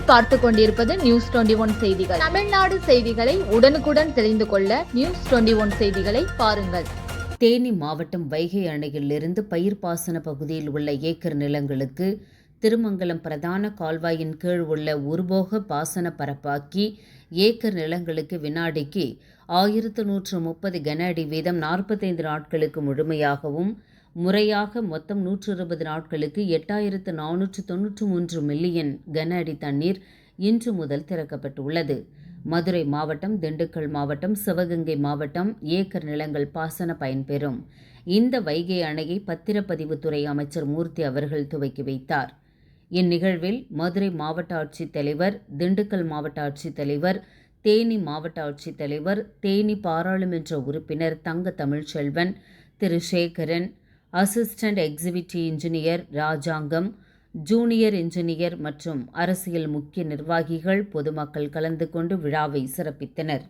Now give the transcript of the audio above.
நீங்கள் பார்த்து கொண்டிருப்பது நியூஸ் 21 செய்திகள். தமிழ்நாடு செய்திகளை உடனுக்குடன் தெரிந்து கொள்ள நியூஸ் 21 செய்திகளை பாருங்கள். தேனி மாவட்டம் வைகை அணையிலிருந்து பயிர் பாசன பகுதியில் உள்ள ஏக்கர் நிலங்களுக்கு திருமங்கலம் பிரதான கால்வாயின் கீழ் உள்ள ஒருபோக பாசன பரப்பாக்கி ஏக்கர் நிலங்களுக்கு வினாடிக்கு 1130 கன அடி வீதம் 45 நாட்களுக்கு முழுமையாகவும் முறையாக மொத்தம் 120 நாட்களுக்கு 8493 மில்லியன் கன அடி தண்ணீர் இன்று முதல் திறக்கப்பட்டுள்ளது. மதுரை மாவட்டம், திண்டுக்கல் மாவட்டம், சிவகங்கை மாவட்டம் ஏக்கர் நிலங்கள் பாசன பயன்பெறும். இந்த வைகை அணையை பத்திரப்பதிவுத்துறை அமைச்சர் மூர்த்தி அவர்கள் துவக்கி வைத்தார். இந்நிகழ்வில் மதுரை மாவட்ட ஆட்சித்தலைவர், திண்டுக்கல் மாவட்ட ஆட்சித்தலைவர், தேனி மாவட்ட ஆட்சித்தலைவர், தேனி பாராளுமன்ற உறுப்பினர் தங்க தமிழ்ச்செல்வன், திரு சேகரன், அசிஸ்டன்ட் எக்ஸிகியூட்டிவ் இன்ஜினியர் ராஜாங்கம், ஜூனியர் இன்ஜினியர் மற்றும் அரசியல் முக்கிய நிர்வாகிகள், பொதுமக்கள் கலந்து கொண்டு விழாவை சிறப்பித்தனர்.